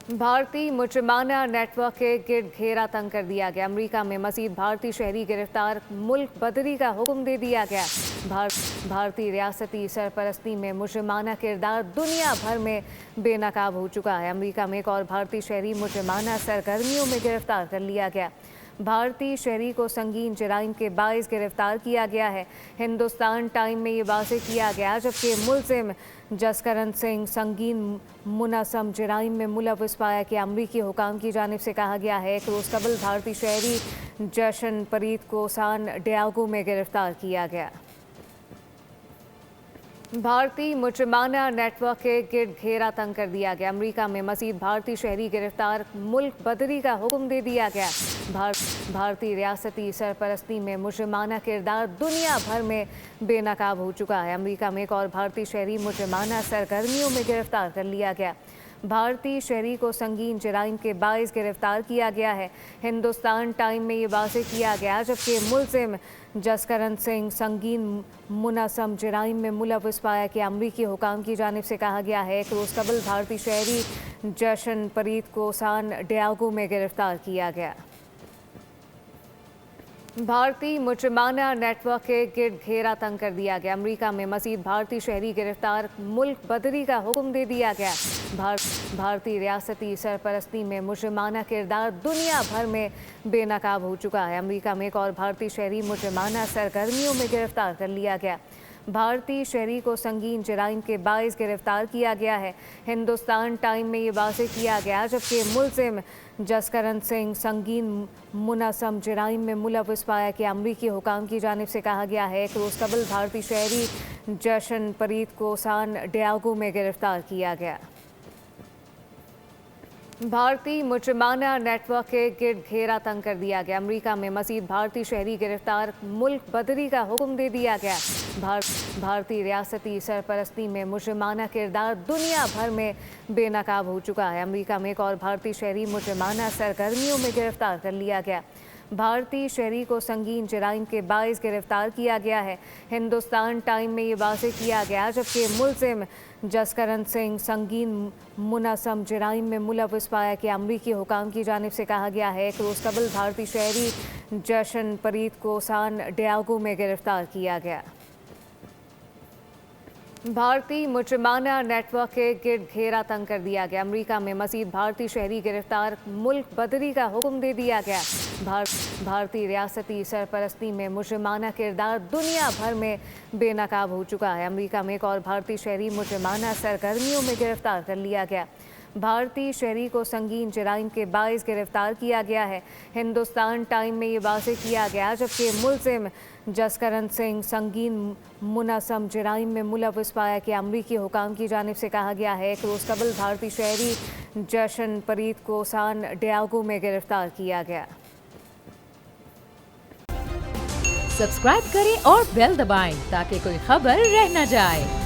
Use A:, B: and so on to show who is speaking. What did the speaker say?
A: भारतीय मुजरिमाना नेटवर्क के गिर्द घेरा तंग कर दिया गया। अमेरिका में मजीद भारतीय शहरी गिरफ्तार, मुल्क बदरी का हुक्म दे दिया गया। भारतीय रियासती सरपरस्ती में मुजरिमाना किरदार दुनिया भर में बेनकाब हो चुका है। अमेरिका में एक और भारतीय शहरी मुजरिमाना सरगर्मियों में गिरफ्तार कर लिया गया। भारतीय शहरी को संगीन जराइम के बाइस गिरफ्तार किया गया है। हिंदुस्तान टाइम में ये वाज़ेह किया गया जबकि मुलजिम जसकरण सिंह संगीन मुनज़्ज़म जराइम में मुलव्वस पाया कि अमरीकी हुकाम की जानिब से कहा गया है। एक रोज़ कबल भारतीय शहरी जशनप्रीत को सान डियागो में गिरफ्तार किया गया। भारतीय मुजरिमाना नेटवर्क के गिर्द घेरा तंग कर दिया गया। अमेरिका में मजीद भारतीय शहरी गिरफ्तार, मुल्क बदरी का हुक्म दे दिया गया। भारतीय रियासती सरपरस्ती में मुजरिमाना किरदार दुनिया भर में बेनकाब हो चुका है। अमेरिका में एक और भारतीय शहरी मुजरिमाना सरगर्मियों में गिरफ्तार कर लिया गया। भारतीय शहरी को संगीन जराइम के बाइस गिरफ्तार किया गया है। हिंदुस्तान टाइम में ये वाज़ेह किया गया जबकि मुलजिम जसकरण सिंह संगीन मुनज़्ज़म जराइम में मुलव्वस पाया कि अमरीकी हुकाम की जानिब से कहा गया है। एक रोज़ कबल भारतीय शहरी जशनप्रीत को सान डियागो में गिरफ्तार किया गया। भारतीय मुजरिमाना नेटवर्क के गिर्द घेरा तंग कर दिया गया। अमेरिका में मजीद भारतीय शहरी गिरफ्तार, मुल्क बदरी का हुक्म दे दिया गया। भारतीय रियासती सरपरस्ती में मुजरिमाना किरदार दुनिया भर में बेनकाब हो चुका है। अमेरिका में एक और भारतीय शहरी मुजरिमाना सरगर्मियों में गिरफ्तार कर लिया गया। भारतीय शहरी को संगीन जराइम के बाइस गिरफ्तार किया गया है। हिंदुस्तान टाइम में ये वाज़ेह किया गया जबकि मुलजिम जसकरण सिंह संगीन मुनज़्ज़म जराइम में मुलव्वस पाया कि अमरीकी हुकाम की जानिब से कहा गया है। एक रोज़ कबल भारतीय शहरी जशनप्रीत को सान डियागो में गिरफ्तार किया गया। भारतीय मुजरिमाना नेटवर्क के गिर्द घेरा तंग कर दिया गया। अमेरिका में मजीद भारतीय शहरी गिरफ्तार, मुल्क बदरी का हुक्म दे दिया गया। भारतीय रियासती सरपरस्ती में मुजरिमाना किरदार दुनिया भर में बेनकाब हो चुका है। अमेरिका में एक और भारतीय शहरी मुजरिमाना सरगर्मियों में गिरफ्तार कर लिया गया। भारतीय शहरी को संगीन जराइम के बाइस गिरफ्तार किया गया है। हिंदुस्तान टाइम में ये वाज़ेह किया गया जबकि मुलजिम जसकरण सिंह संगीन मुनज़्ज़म जराइम में मुलव्वस पाया कि अमरीकी हुकाम की जानिब से कहा गया है। एक रोज़ कबल भारतीय शहरी जशनप्रीत को सान डियागो में गिरफ्तार किया गया। भारतीय मुजरिमाना नेटवर्क के गिर्द घेरा तंग कर दिया गया। अमेरिका में मजीद भारतीय शहरी गिरफ्तार, मुल्क बदरी का हुक्म दे दिया गया। भारतीय रियासती सरपरस्ती में मुजरिमाना किरदार दुनिया भर में बेनकाब हो चुका है। अमेरिका में एक और भारतीय शहरी मुजरिमाना सरगर्मियों में गिरफ्तार कर लिया गया। भारतीय शहरी को संगीन जराइम के बाइस गिरफ्तार किया गया है। हिंदुस्तान टाइम में ये वाज़ेह किया गया जबकि मुलजिम जसकरण सिंह संगीन मुनज़्ज़म जराइम में मुलव्वस पाया कि अमरीकी हुकाम की जानिब से कहा गया है। एक रोज़ कबल भारतीय शहरी जशनप्रीत को सान डियागो में गिरफ्तार किया गया।
B: सब्सक्राइब करें और बेल दबाएं ताकि कोई खबर रह न जाए।